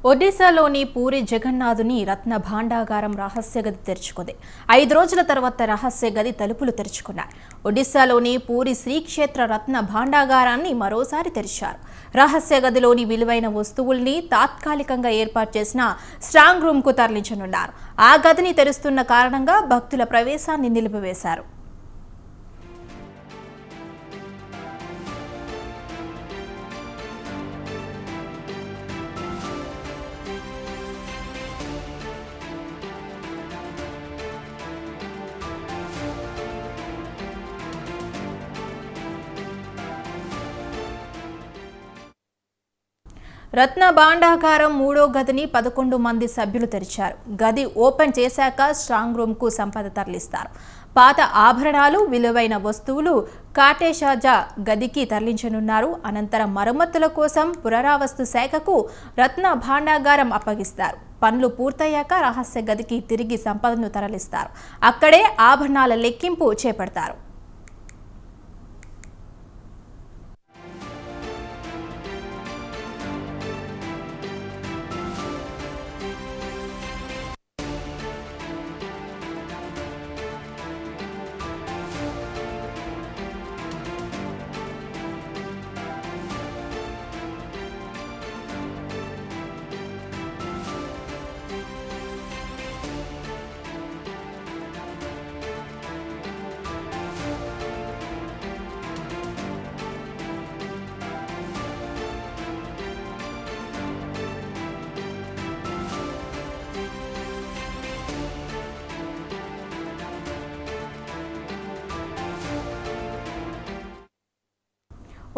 ఒడిశాలోని పూరి జగన్నాథుని రత్న భాండాగారం రహస్య గది తెరుచుకుంది. 5 రోజుల తర్వాత రహస్య గది తలుపులు తెరుచుకున్నాయి. ఒడిశాలోని పూరి శ్రీక్షేత్ర రత్న భాండాగారాన్ని మరోసారి తెరిచారు. రహస్య గదిలోని విలువైన వస్తువుల్ని తాత్కాలికంగా ఏర్పాటు చేసిన స్ట్రాంగ్ రూమ్కు తరలించనున్నారు. ఆ గదిని తెరుస్తున్న కారణంగా భక్తుల ప్రవేశాన్ని నిలిపివేశారు. రత్న భాండాగారం 3వ గదిని 11 మంది సభ్యులు తెరిచారు. గది ఓపెన్ చేశాక స్ట్రాంగ్ రూమ్కు సంపద తరలిస్తారు. పాత ఆభరణాలు, విలువైన వస్తువులు కాటేషాజా గదికి తరలించనున్నారు. అనంతరం మరమ్మతుల కోసం పురావస్తు శాఖకు రత్న భాండాగారం అప్పగిస్తారు. పనులు పూర్తయ్యాక రహస్య గదికి తిరిగి సంపదను తరలిస్తారు. అక్కడే ఆభరణాల లెక్కింపు చేపడతారు.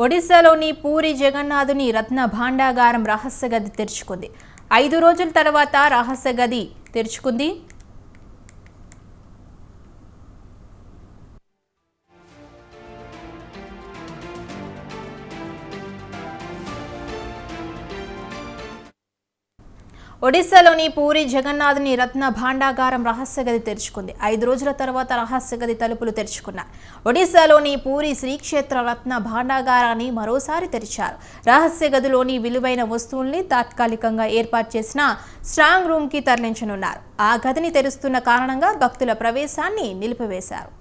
ఒడిశాలోని పూరి జగన్నాథుని రత్న భాండాగారం రహస్య గది తెరుచుకుంది. 5 రోజుల తర్వాత రహస్య గది తెరుచుకుంది. ఒడిశాలోని పూరి జగన్నాథుని రత్న భాండాగారం రహస్య గది తెరుచుకుంది. 5 రోజుల తర్వాత రహస్య గది తలుపులు తెరుచుకున్నాయి. ఒడిశాలోని పూరి శ్రీక్షేత్ర రత్న భాండాగారాన్ని మరోసారి తెరిచారు. రహస్య గదిలోని విలువైన వస్తువుల్ని తాత్కాలికంగా ఏర్పాటు చేసిన స్ట్రాంగ్ రూమ్కి తరలించనున్నారు. ఆ గదిని తెరుస్తున్న కారణంగా భక్తుల ప్రవేశాన్ని నిలిపివేశారు.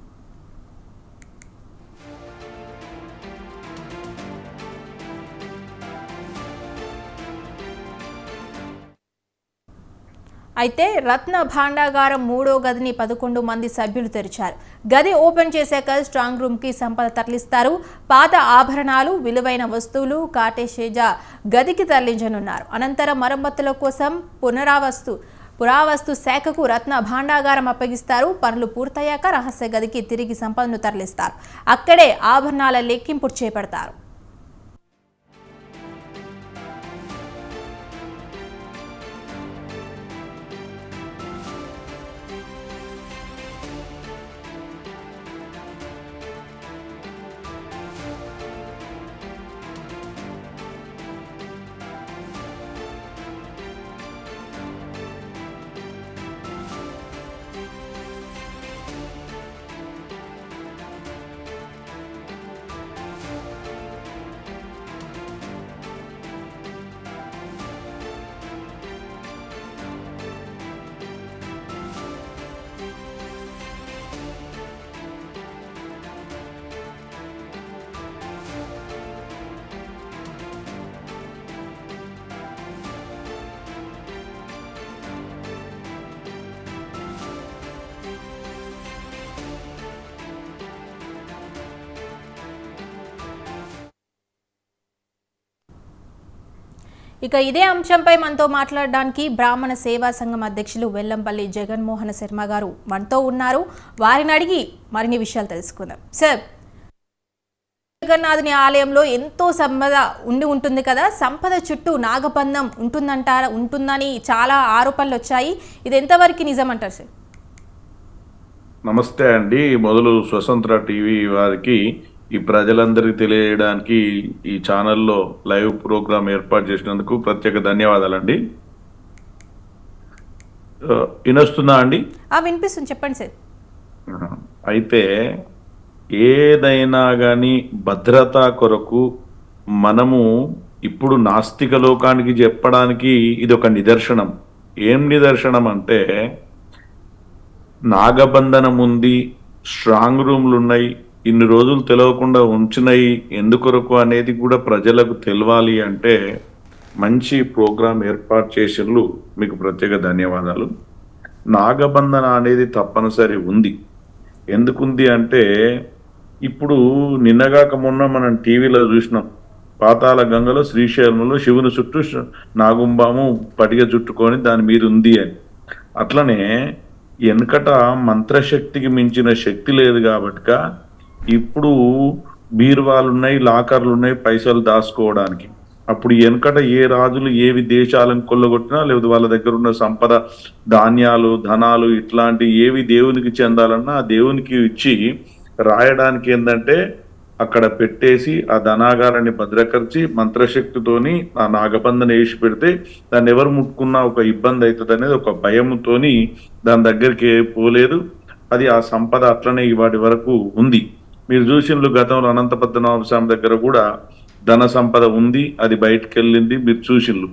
అయితే రత్న భాండాగారం 3వ గదిని 11 మంది సభ్యులు తెరిచారు. గది ఓపెన్ చేశాక స్ట్రాంగ్ రూమ్కి సంపద తరలిస్తారు. పాత ఆభరణాలు, విలువైన వస్తువులు కాటేషేజా గదికి తరలించనున్నారు. అనంతరం మరమ్మతుల కోసం పురావస్తు శాఖకు రత్న భాండాగారం అప్పగిస్తారు. పనులు పూర్తయ్యాక రహస్య గదికి తిరిగి సంపదను తరలిస్తారు. అక్కడే ఆభరణాల లెక్కింపు చేపడతారు. ఇక ఇదే అంశంపై మనతో మాట్లాడడానికి బ్రాహ్మణ సేవా సంఘం అధ్యక్షులు వెల్లంపల్లి జగన్మోహన శర్మ గారు మనతో ఉన్నారు. వారిని అడిగి మరిన్ని విషయాలు తెలుసుకుందాం. సార్, జగన్నాథుని ఆలయంలో ఎంతో సంపద ఉంటుంది కదా, సంపద చుట్టూ నాగబంధం ఉంటుందని చాలా ఆరోపణలు వచ్చాయి. ఇది ఎంతవరకు నిజమంటారు సార్? నమస్తే అండి. మొదలు స్వతంత్ర టీవీ వారికి ఈ ప్రజలందరికీ తెలియడానికి ఈ ఛానల్లో లైవ్ ప్రోగ్రామ్ ఏర్పాటు చేసినందుకు ప్రత్యేక ధన్యవాదాలండి. వినొస్తుందా అండి? వినిపిస్తుంది, చెప్పండి సార్. అయితే ఏదైనా కానీ భద్రత కొరకు మనము ఇప్పుడు నాస్తిక లోకానికి చెప్పడానికి ఇది ఒక నిదర్శనం. ఏం నిదర్శనం అంటే, నాగబంధనం ఉంది, స్ట్రాంగ్ రూమ్లు ఉన్నాయి, ఇన్ని రోజులు తెలియకుండా ఉంచినాయి ఎందుకొరకు అనేది కూడా ప్రజలకు తెలవాలి అంటే మంచి ప్రోగ్రాం ఏర్పాటు చేసిర్రు. మీకు ప్రత్యేక ధన్యవాదాలు. నాగబంధన అనేది తప్పనిసరి ఉంది. ఎందుకుంది అంటే, ఇప్పుడు నిన్నగాక మొన్న మనం టీవీలో చూసినాం. పాతాళ గంగలో శ్రీశైలంలో శివుని చుట్టూ నాగుంబాము పటిక చుట్టుకొని దాని మీద ఉంది అని. అట్లనే వెనకట మంత్రశక్తికి మించిన శక్తి లేదు కాబట్టిక ఇప్పుడు బీరువాలు ఉన్నాయి, లాకర్లు ఉన్నాయి పైసలు దాచుకోవడానికి. అప్పుడు వెనకట ఏ రాజులు ఏవి దేశాలను కొల్లగొట్టినా లేకపోతే వాళ్ళ దగ్గర ఉన్న సంపద, ధాన్యాలు, ధనాలు ఇట్లాంటి ఏవి దేవునికి చెందాలన్నా ఆ దేవునికి ఇచ్చి రాయడానికి ఏంటంటే అక్కడ పెట్టేసి ఆ ధనాగారాన్ని భద్రపరిచి మంత్రశక్తితోని ఆ నాగబంధన వేసి పెడితే దాన్ని ఎవరు ముట్టుకున్నా ఒక ఇబ్బంది అవుతుంది అనేది ఒక భయంతోని దాని దగ్గరికి పోలేదు. అది ఆ సంపద అట్లనే ఇవాటి వరకు ఉంది. మీరు చూసిండ్రు గతంలో అనంత పద్మనాభ స్వామి దగ్గర కూడా ధన సంపద ఉంది, అది బయటకు వెళ్ళింది, మీరు చూసిండ్రు.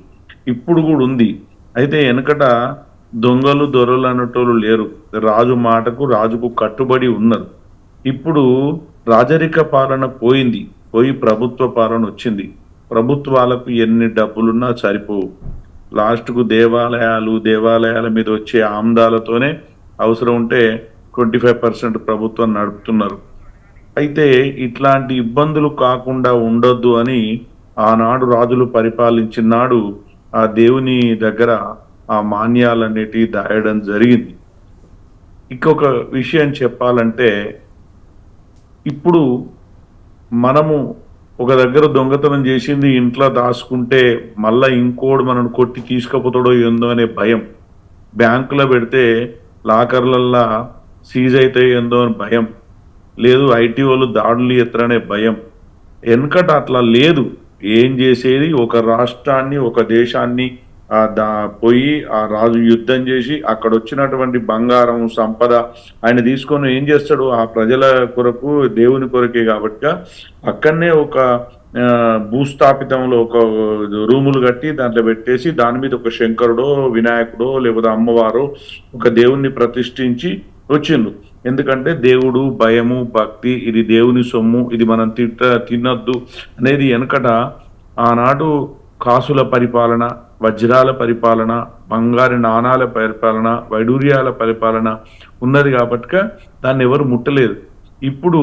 ఇప్పుడు కూడా ఉంది. అయితే వెనకట దొంగలు దొరలు అనేటోళ్ళు లేరు. రాజు మాటకు రాజుకు కట్టుబడి ఉన్నారు. ఇప్పుడు రాజరిక పాలన పోయింది, పోయి ప్రభుత్వ పాలన వచ్చింది. ప్రభుత్వాలకు ఎన్ని డబ్బులున్నా సరిపోవు. లాస్ట్కు దేవాలయాల మీద వచ్చే ఆమ్దాలతోనే అవసరం ఉంటే 25% ప్రభుత్వం నడుపుతున్నారు. అయితే ఇట్లాంటి ఇబ్బందులు కాకుండా ఉండొద్దు అని ఆనాడు రాజులు పరిపాలించిన నాడు ఆ దేవుని దగ్గర ఆ మాన్యాలన్నిటి దాయడం జరిగింది. ఇంకొక విషయం చెప్పాలంటే, ఇప్పుడు మనము ఒక దగ్గర దొంగతనం చేసింది ఇంట్లో దాచుకుంటే మళ్ళా ఇంకోడు మనను కొట్టి తీసుకపోతాడో ఏందో అనే భయం, బ్యాంకులో పెడితే లాకర్లల్లా సీజ్ అయితే ఏందో అని భయం లేదు, ఐటీ వాళ్ళు దాడులు ఎత్తరనే భయం. వెనకట అట్లా లేదు. ఏం చేసేది, ఒక రాష్ట్రాన్ని ఒక దేశాన్ని పోయి ఆ రాజు యుద్ధం చేసి అక్కడ వచ్చినటువంటి బంగారం సంపద ఆయన తీసుకొని ఏం చేస్తాడు, ఆ ప్రజల కొరకు దేవుని కొరకే కాబట్టి అక్కడనే ఒక భూస్థాపితంలో ఒక రూములు కట్టి దాంట్లో పెట్టేసి దాని మీద ఒక శంకరుడో వినాయకుడో లేకపోతే అమ్మవారో ఒక దేవుణ్ణి ప్రతిష్ఠించి వచ్చిండు. ఎందుకంటే దేవుడు, భయము, భక్తి, ఇది దేవుని సొమ్ము, ఇది మనం తినొద్దు అనేది వెనకట ఆనాడు కాసుల పరిపాలన, వజ్రాల పరిపాలన, బంగారు నాణాల పరిపాలన, వైడూర్యాల పరిపాలన ఉన్నది కాబట్టి దాన్ని ఎవరు ముట్టలేదు. ఇప్పుడు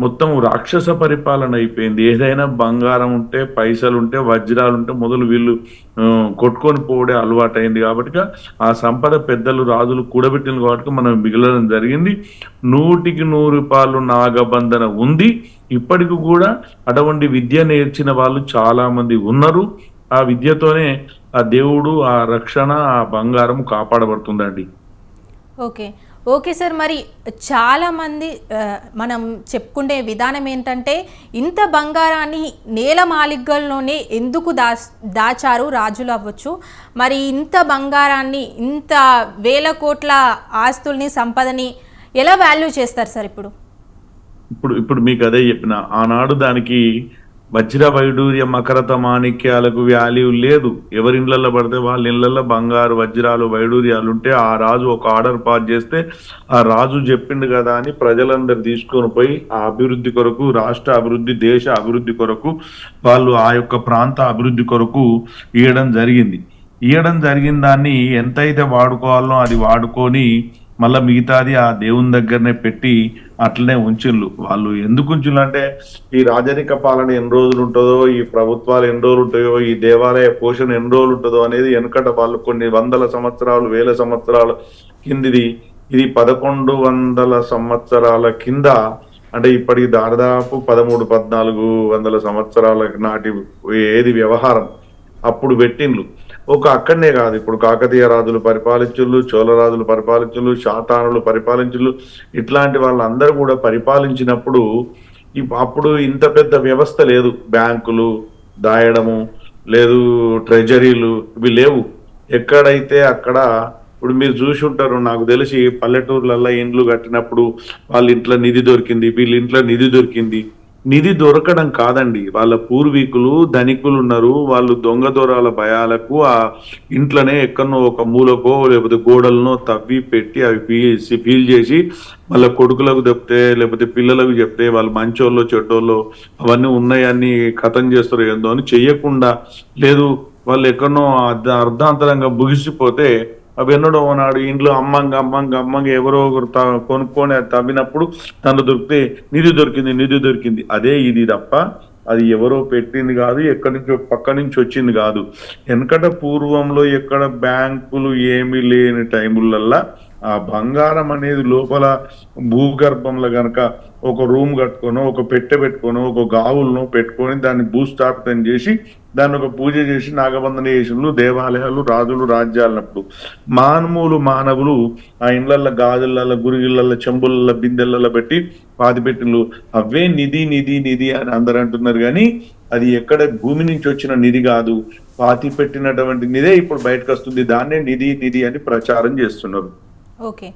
మొత్తం రాక్షస పరిపాలన అయిపోయింది. ఏదైనా బంగారం ఉంటే, పైసలు ఉంటే, వజ్రాలు ఉంటే మొదలు వీళ్ళు కొట్టుకొని పోవడే అలవాటైంది కాబట్టి ఆ సంపద పెద్దలు రాజులు కూడబెట్టింది కాబట్టి మనం మిగలడం జరిగింది. 100% నాగబంధన ఉంది. ఇప్పటికి కూడా అటువంటి విద్య నేర్చిన వాళ్ళు చాలా మంది ఉన్నారు. ఆ విద్యతోనే ఆ దేవుడు, ఆ రక్షణ, ఆ బంగారం కాపాడబడుతుందండి. Okay sir. మరి చాలామంది మనం చెప్పుకునే విధానం ఏంటంటే, ఇంత బంగారాన్ని నేల మాలిగల్లోనే ఎందుకు దాచారు రాజులు అవ్వచ్చు, మరి ఇంత బంగారాన్ని, ఇంత వేల కోట్ల ఆస్తుల్ని, సంపదని ఎలా వాల్యూ చేస్తారు సార్? ఇప్పుడు మీకు అదే చెప్పిన, ఆనాడు దానికి వజ్ర వైడూర్య మకరత మాణిక్యాలకు వాల్యూ లేదు. ఎవరి ఇళ్లలో పడితే వాళ్ళ ఇళ్లలో బంగారు వజ్రాలు వైడూర్యాలు ఉంటే ఆ రాజు ఒక ఆర్డర్ పాస్ చేస్తే ఆ రాజు చెప్పిండు కదా అని ప్రజలందరూ తీసుకొని పోయి ఆ అభివృద్ధి కొరకు, రాష్ట్ర అభివృద్ధి, దేశ అభివృద్ధి కొరకు, వాళ్ళు ఆ యొక్క ప్రాంత అభివృద్ధి కొరకు ఇవ్వడం జరిగిన దాన్ని ఎంతైతే వాడుకోవాలో అది వాడుకొని మళ్ళీ మిగతాది ఆ దేవుని దగ్గరనే పెట్టి అట్లనే ఉంచిళ్ళు. వాళ్ళు ఎందుకు ఉంచిళ్ళు అంటే, ఈ రాజరిక పాలన ఎన్ని రోజులు ఉంటుందో, ఈ ప్రభుత్వాలు ఎన్ని రోజులు ఉంటాయో, ఈ దేవాలయ పోషణ ఎన్ని రోజులు ఉంటుందో అనేది వెనకట వాళ్ళు కొన్ని వందల సంవత్సరాలు, వేల సంవత్సరాల కిందిది. ఇది 1100 సంవత్సరాల కింద, అంటే ఇప్పటికి దాదాపు 1300-1400 సంవత్సరాల నాటి ఏది వ్యవహారం అప్పుడు పెట్టిండ్లు. అక్కడనే కాదు, ఇప్పుడు కాకతీయ రాజులు పరిపాలించుళ్ళు, చోళ రాజులు పరిపాలించుళ్ళు, శాతానులు పరిపాలించుళ్ళు, ఇట్లాంటి వాళ్ళందరూ కూడా పరిపాలించినప్పుడు అప్పుడు ఇంత పెద్ద వ్యవస్థ లేదు. బ్యాంకులు దాయడము లేదు, ట్రెజరీలు ఇవి లేవు. ఎక్కడైతే అక్కడ ఇప్పుడు మీరు చూసి ఉంటారు, నాకు తెలిసి పల్లెటూర్లలో ఇండ్లు కట్టినప్పుడు వాళ్ళ ఇంట్లో నిధి దొరికింది, వీళ్ళ ఇంట్లో నిధి దొరికింది. నిధి దొరకడం కాదండి. వాళ్ళ పూర్వీకులు ధనికులు ఉన్నారు. వాళ్ళు దొంగ దొరల భయాలకు ఆ ఇంట్లోనే ఎక్కడనో ఒక మూలకో లేకపోతే గోడలనో తవ్వి పెట్టి అవి ఫీల్ చేసి వాళ్ళ కొడుకులకు చెప్తే లేకపోతే పిల్లలకు చెప్తే వాళ్ళు మంచోళ్ళో చెడ్డోళ్ళో అవన్నీ ఉన్నాయని కథం చేస్తారు ఏందో అని చెయ్యకుండా లేదు వాళ్ళు ఎక్కడనో అర్ధాంతరంగా ముగిసిపోతే అవి ఎన్నడో నాడు ఇంట్లో అమ్మంగా ఎవరో ఒకరు కొనుక్కొని అది తవ్వినప్పుడు దాంట్లో దొరికితే నిధి దొరికింది అదే ఇది తప్ప అది ఎవరో పెట్టింది కాదు, ఎక్కడి నుంచో పక్క నుంచి వచ్చింది కాదు. వెనకట పూర్వంలో ఎక్కడ బ్యాంకులు ఏమీ లేని టైములల్లా ఆ బంగారం అనేది లోపల భూగర్భంలో గనక ఒక రూమ్ కట్టుకొని ఒక పెట్టె పెట్టుకొని ఒక గావులను పెట్టుకొని దాన్ని భూస్థాపితం చేసి దాన్ని ఒక పూజ చేసి నాగబంధన చేసినలు దేవాలయాలు రాజులు రాజ్యాలన్నప్పుడు మానవులు ఆ ఇండ్లల్లో గాజులల్లో గురిగిళ్ళల్లో చెంబులల్లో బిందెలలో పెట్టి పాతిపెట్టినలు అవే నిధి అని అందరు అంటున్నారు. కానీ అది ఎక్కడ భూమి నుంచి వచ్చిన నిధి కాదు, పాతి పెట్టినటువంటి నిధే ఇప్పుడు బయటకు వస్తుంది. దాన్నే నిధి అని ప్రచారం చేస్తున్నారు. Okay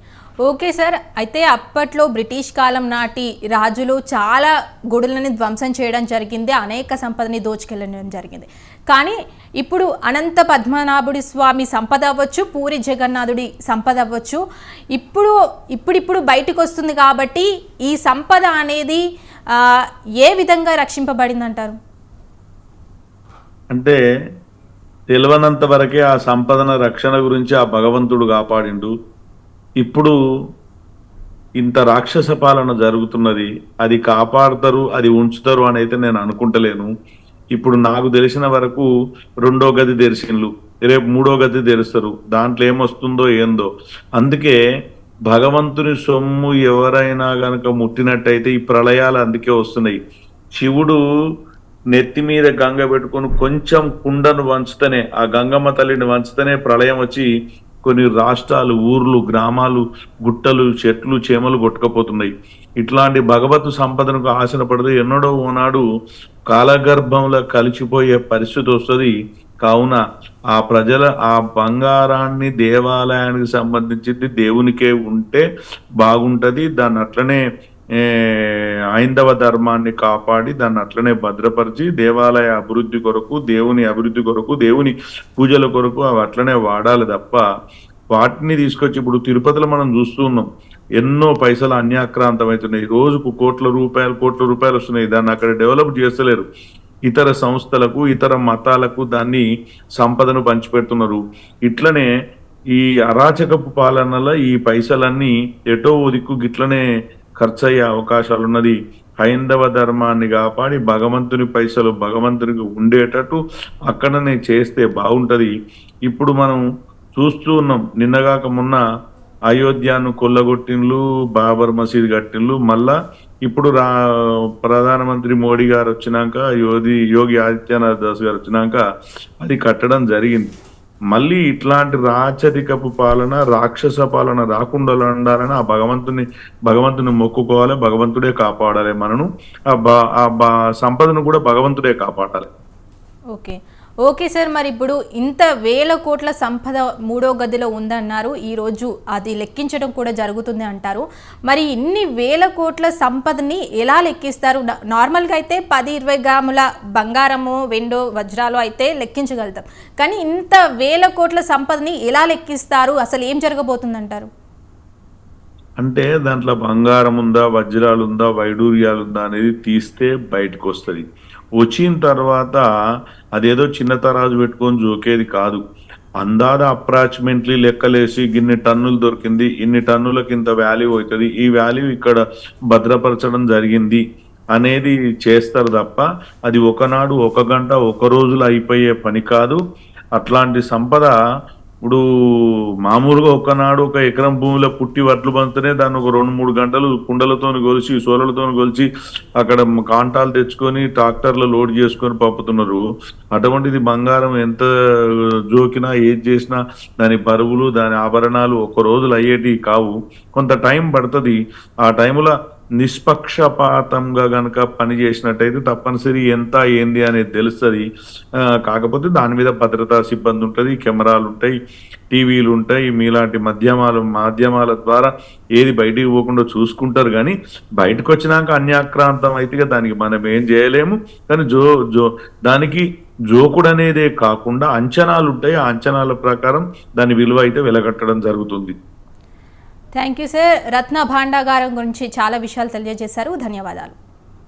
okay sir. అయితే అప్పట్లో బ్రిటిష్ కాలం నాటి రాజులు చాలా గుడులని ధ్వంసం చేయడం జరిగింది, అనేక సంపదని దోచుకెళ్ళడం జరిగింది. కానీ ఇప్పుడు అనంత పద్మనాభుడి స్వామి సంపద అవ్వచ్చు, పూరి జగన్నాథుడి సంపద అవ్వచ్చు, ఇప్పుడు బయటకు వస్తుంది. కాబట్టి ఈ సంపద అనేది ఏ విధంగా రక్షింపబడింది అంటారు? అంటే తెలియనంత వరకే ఆ సంపదన రక్షణ గురించి ఆ భగవంతుడు కాపాడిండు. ఇప్పుడు ఇంత రాక్షస పాలన జరుగుతున్నది, అది కాపాడతారు అది ఉంచుతారు అని అయితే నేను అనుకుంటలేను. ఇప్పుడు నాకు తెలిసిన వరకు 2వ గది తెరిచిండ్లు, రేపు 3వ గది తెరుస్తారు. దాంట్లో ఏమొస్తుందో ఏందో. అందుకే భగవంతుని సొమ్ము ఎవరైనా గనక ముట్టినట్టయితే ఈ ప్రళయాలు అందుకే వస్తున్నాయి. శివుడు నెత్తి మీద గంగ పెట్టుకొని కొంచెం కుండను వంచుతనే, ఆ గంగమ్మ తల్లిని వంచుతనే ప్రళయం వచ్చి కొన్ని రాష్ట్రాలు, ఊర్లు, గ్రామాలు, గుట్టలు, చెట్లు, చేమలు కొట్టుకపోతున్నాయి. ఇట్లాంటి భగవత్ సంపదనకు ఆశన పడితే ఎన్నడో ఓనాడు కాలగర్భంలో కలిసిపోయే పరిస్థితి వస్తుంది. కావున ఆ ప్రజల ఆ బంగారాన్ని దేవాలయానికి సంబంధించింది దేవునికే ఉంటే బాగుంటది. దాన్ని అట్లనే హైందవ ధర్మాన్ని కాపాడి దాన్ని అట్లనే భద్రపరిచి దేవాలయ అభివృద్ధి కొరకు, దేవుని అభివృద్ధి కొరకు, దేవుని పూజల కొరకు అవి అట్లనే వాడాలి తప్ప వాటిని తీసుకొచ్చి ఇప్పుడు తిరుపతిలో మనం చూస్తూ ఉన్నాం. ఎన్నో పైసలు అన్యాక్రాంతమవుతున్నాయి. రోజుకు కోట్ల రూపాయలు వస్తున్నాయి. దాన్ని అక్కడ డెవలప్ చేస్తలేరు. ఇతర సంస్థలకు, ఇతర మతాలకు దాన్ని సంపదను పంచిపెడుతున్నారు. ఇట్లనే ఈ అరాచకపు పాలనలో ఈ పైసలన్నీ ఎటో దిక్కు గిట్లనే ఖర్చు అయ్యే అవకాశాలు ఉన్నది. హైందవ ధర్మాన్ని కాపాడి భగవంతుని పైసలు భగవంతునికి ఉండేటట్టు అక్కడనే చేస్తే బాగుంటది. ఇప్పుడు మనం చూస్తూ ఉన్నాం, నిన్నగాక మొన్న అయోధ్యను కొల్లగొట్టిన్లు, బాబర్ మసీద్ కట్టిన్లు. మళ్ళా ఇప్పుడు ప్రధానమంత్రి మోడీ గారు వచ్చినాక, యోగి ఆదిత్యనాథ్ దాస్ గారు వచ్చినాక అది కట్టడం జరిగింది. మళ్ళీ ఇట్లాంటి రాచరికపు పాలన, రాక్షస పాలన రాకుండా ఉండాలని ఆ భగవంతుని మొక్కుకోవాలి. భగవంతుడే కాపాడాలి మనను. సంపదను కూడా భగవంతుడే కాపాడాలి. Okay okay sir. మరి ఇప్పుడు ఇంత 1000 కోట్ల సంపద 3వ గదిలో ఉందన్నారు. ఈరోజు అది లెక్కించడం కూడా జరుగుతుంది అంటారు. మరి ఇన్ని 1000 కోట్ల సంపదని ఎలా లెక్కిస్తారు? నార్మల్గా అయితే 10-20 గ్రాముల బంగారము, వెండో, వజ్రాలు అయితే లెక్కించగలుగుతాం. కానీ ఇంత 1000 కోట్ల సంపదని ఎలా లెక్కిస్తారు? అసలు ఏం జరగబోతుంది అంటారు? అంటే దాంట్లో బంగారం ఉందా, వజ్రాలు ఉందా, వైడూర్యాలు ఉందా అనేది తీస్తే బయటకు వస్తుంది. వచ్చిన తర్వాత అదేదో చిన్న తరాజు పెట్టుకొని జోకేది కాదు. అందాద అప్రాక్సిమేట్లీ లెక్కలేసి ఇన్ని టన్నులు దొరికింది, ఇన్ని టన్నులకు ఇంత వాల్యూ అవుతుంది, ఈ వాల్యూ ఇక్కడ భద్రపరచడం జరిగింది అనేది చేస్తారు తప్ప అది ఒకనాడు, ఒక గంట, ఒక రోజులో అయిపోయే పని కాదు. అట్లాంటి సంపద ఇప్పుడు మామూలుగా ఒకనాడు ఒక ఎకరం భూమిలో పుట్టి వడ్లు పంచుతూనే దాన్ని ఒక 2-3 గంటలు కుండలతో కొలిచి, సోలలతో కొలిచి అక్కడ కాంటాలు తెచ్చుకొని ట్రాక్టర్లో లోడ్ చేసుకొని పంపుతున్నారు. అటువంటిది బంగారం ఎంత జోకినా ఏది చేసినా దాని బరువులు, దాని ఆభరణాలు ఒక రోజులు అయ్యేటివి కావు. కొంత టైం పడుతుంది. ఆ టైంలో నిష్పక్షపాతంగా గనక పని చేసినట్టయితే తప్పనిసరి ఎంత ఏంది అనేది తెలుస్తుంది. కాకపోతే దాని మీద భద్రతా సిబ్బంది ఉంటుంది, కెమెరాలు ఉంటాయి, టీవీలు ఉంటాయి, మీలాంటి మాధ్యమాల ద్వారా ఏది బయటికి పోకుండా చూసుకుంటారు. కానీ బయటకు వచ్చినాక అన్యాక్రాంతం అయితే ఇక దానికి మనం ఏం చేయలేము. కానీ దానికి జోకుడు అనేదే కాకుండా అంచనాలు ఉంటాయి. ఆ అంచనాల ప్రకారం దాని విలువ అయితే వెలగట్టడం జరుగుతుంది. Thank you sir. రత్న భాండాగారం గురించి చాలా విషయాలు తెలియజేశారు. ధన్యవాదాలు.